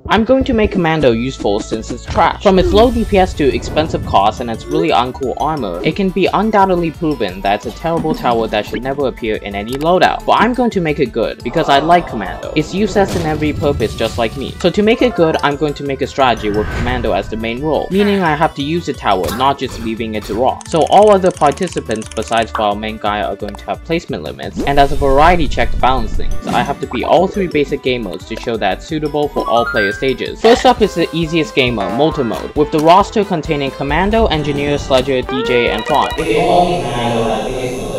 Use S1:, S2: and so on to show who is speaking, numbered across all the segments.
S1: I'm going to make Commando useful since it's trash. From its low DPS to expensive cost and its really uncool armor, it can be undoubtedly proven that it's a terrible tower that should never appear in any loadout. But I'm going to make it good, because I like Commando. It's useless in every purpose just like me. So to make it good, I'm going to make a strategy with Commando as the main role, meaning I have to use the tower, not just leaving it to raw. So all other participants besides our main guy are going to have placement limits, and as a variety check to balance things, I have to beat all 3 basic game modes to show that it's suitable for all player stages. First up is the easiest game mode, Molten Mode, with the roster containing Commando, Engineer, Sledger, DJ, and Fawn.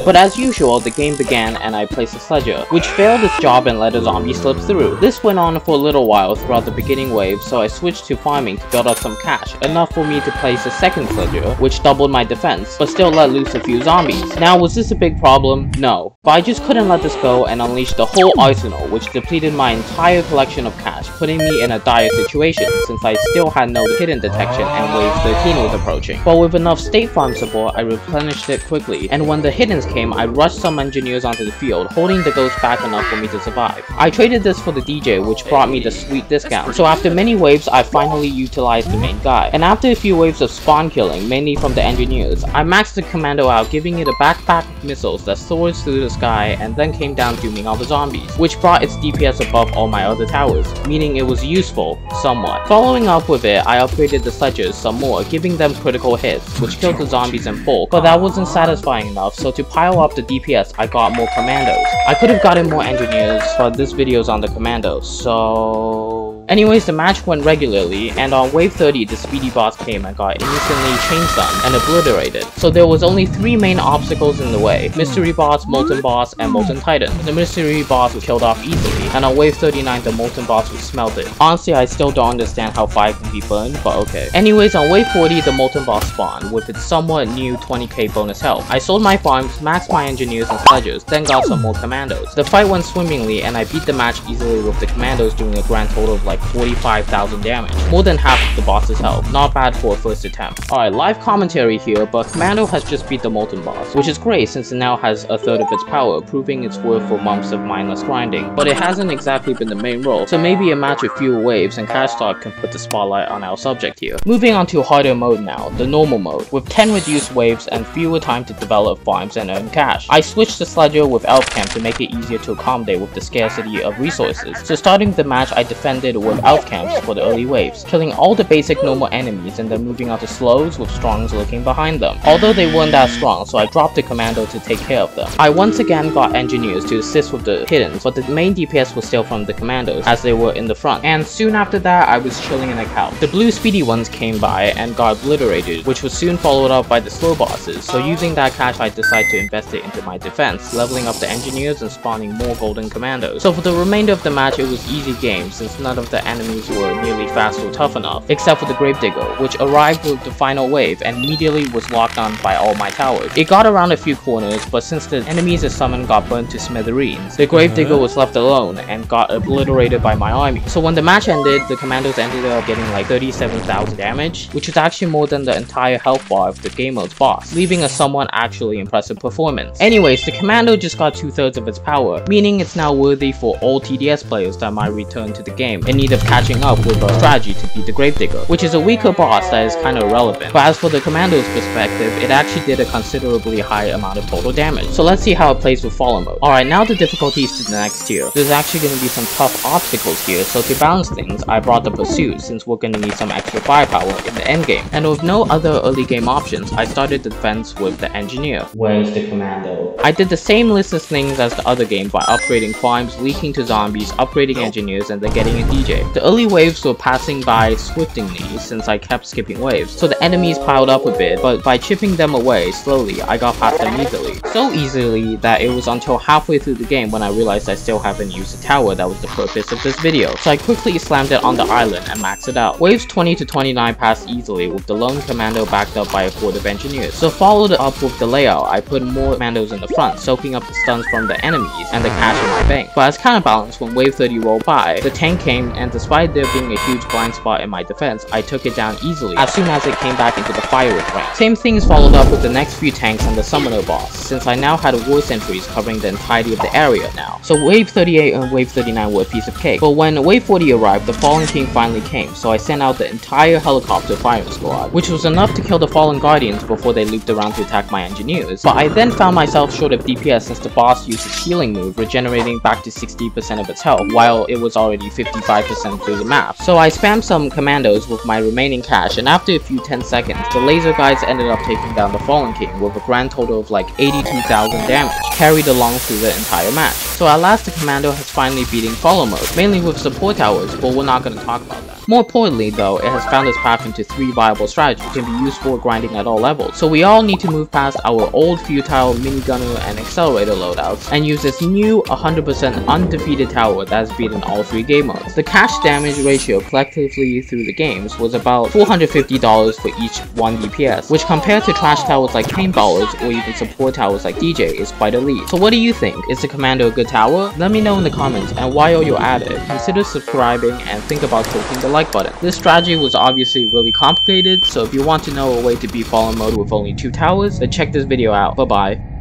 S1: But as usual, the game began and I placed a Sledger, which failed its job and let a zombie slip through. This went on for a little while throughout the beginning wave, so I switched to farming to build up some cash, enough for me to place a second Sledger, which doubled my defense, but still let loose a few zombies. Now, was this a big problem? No. But I just couldn't let this go and unleashed the whole arsenal, which depleted my entire collection of cash, putting me in a dire situation, since I still had no hidden detection and wave 13 was approaching. But with enough state farm support, I replenished it quickly, and when the hiddens came, I rushed some engineers onto the field, holding the ghost back enough for me to survive. I traded this for the DJ, which brought me the sweet discount. So after many waves, I finally utilized the main guy. And after a few waves of spawn killing, mainly from the engineers, I maxed the Commando out, giving it a backpack of missiles that soared through the sky and then came down dooming all the zombies, which brought its DPS above all my other towers, meaning it was useful, somewhat. Following up with it, I upgraded the Sledgers some more, giving them critical hits, which killed the zombies in bulk, but that wasn't satisfying enough, so to pile up the DPS, I got more Commandos. I could have gotten more engineers, but this video's on the Commandos, so... Anyways, the match went regularly, and on wave 30, the speedy boss came and got instantly chainstunned and obliterated. So there was only 3 main obstacles in the way: Mystery Boss, Molten Boss, and Molten Titan. The Mystery Boss was killed off easily, and on wave 39, the Molten Boss was smelted. Honestly, I still don't understand how fire can be burned, but okay. Anyways, on wave 40, the Molten Boss spawned, with its somewhat new 20k bonus health. I sold my farms, maxed my engineers and sledgers, then got some more Commandos. The fight went swimmingly, and I beat the match easily with the Commandos doing a grand total of like 45,000 damage, more than half of the boss's health. Not bad for a first attempt. Alright, live commentary here, but Commando has just beat the Molten Boss, which is great since it now has a third of its power, proving its worth for months of mindless grinding. But it hasn't exactly been the main role, so maybe a match with fewer waves and cash stock can put the spotlight on our subject here. Moving on to harder mode now, the normal mode, with 10 reduced waves and fewer time to develop farms and earn cash. I switched to Sledger with Elf Camp to make it easier to accommodate with the scarcity of resources. So starting the match, I defended with Elf Camps for the early waves, killing all the basic normal enemies and then moving on to slows with strongs lurking behind them. Although they weren't that strong, so I dropped the Commando to take care of them. I once again got engineers to assist with the hiddens, but the main DPS was still from the Commandos as they were in the front. And soon after that, I was chilling in a couch. The blue speedy ones came by and got obliterated, which was soon followed up by the slow bosses. So using that cash, I decided to invest it into my defense, leveling up the engineers and spawning more golden Commandos. So for the remainder of the match, it was easy game since none of the enemies were nearly fast or tough enough, except for the Gravedigger, which arrived with the final wave and immediately was locked on by all my towers. It got around a few corners, but since the enemies it summoned got burnt to smithereens, the Gravedigger was left alone and got obliterated by my army. So when the match ended, the Commandos ended up getting like 37,000 damage, which is actually more than the entire health bar of the game mode's boss, leaving a somewhat actually impressive performance. Anyways, the Commando just got 2/3 of its power, meaning it's now worthy for all TDS players that might return to the game in need of catching up with a strategy to beat the Gravedigger, which is a weaker boss that is kinda irrelevant. But as for the Commando's perspective, it actually did a considerably high amount of total damage. So let's see how it plays with Fallen Mode. Alright, now the difficulty is to the next tier. There's actually gonna be some tough obstacles here, so to balance things, I brought the Pursuit since we're gonna need some extra firepower in the endgame. And with no other early game options, I started the defense with the Engineer. Where's the Commando? I did the same list of things as the other game by upgrading farms, leaking to zombies, upgrading engineers, and then getting a DJ. The early waves were passing by swiftly since I kept skipping waves, so the enemies piled up a bit, but by chipping them away slowly, I got past them easily. So easily that it was until halfway through the game when I realized I still haven't used the tower that was the purpose of this video, so I quickly slammed it on the island and maxed it out. Waves 20 to 29 passed easily with the lone Commando backed up by a horde of engineers. So followed up with the layout, I put more Commandos in the front, soaking up the stuns from the enemies and the cash in my bank. But as counterbalance, when wave 30 rolled by, the tank came and despite there being a huge blind spot in my defense, I took it down easily as soon as it came back into the firing range. Same things followed up with the next few tanks and the summoner boss, since I now had war sentries covering the entirety of the area now. So wave 38 and wave 39 were a piece of cake, but when wave 40 arrived, the Fallen King finally came, so I sent out the entire helicopter firing squad, which was enough to kill the Fallen Guardians before they looped around to attack my engineers. But I then found myself short of DPS since the boss used his healing move, regenerating back to 60% of its health, while it was already 55% through the map. So I spammed some commandos with my remaining cash, and after a few 10 seconds, the laser guys ended up taking down the Fallen King with a grand total of like 82,000 damage, carried along through the entire match. So at last the commando has finally beaten follow mode, mainly with support towers, but we're not going to talk about that. More importantly though, it has found its path into 3 viable strategies that can be used for grinding at all levels. So we all need to move past our old futile minigunner and accelerator loadouts and use this new 100% undefeated tower that has beaten all 3 game modes. The cash damage ratio collectively through the games was about $450 for each 1 DPS, which compared to trash towers like paintballers or even support towers like DJ is quite elite. So what do you think? Is the commando a good tower? Let me know in the comments, and while you're at it, consider subscribing and think about clicking the like button. This strategy was obviously really complicated, so if you want to know a way to beat Fallen mode with only 2 towers, then check this video out. Bye bye.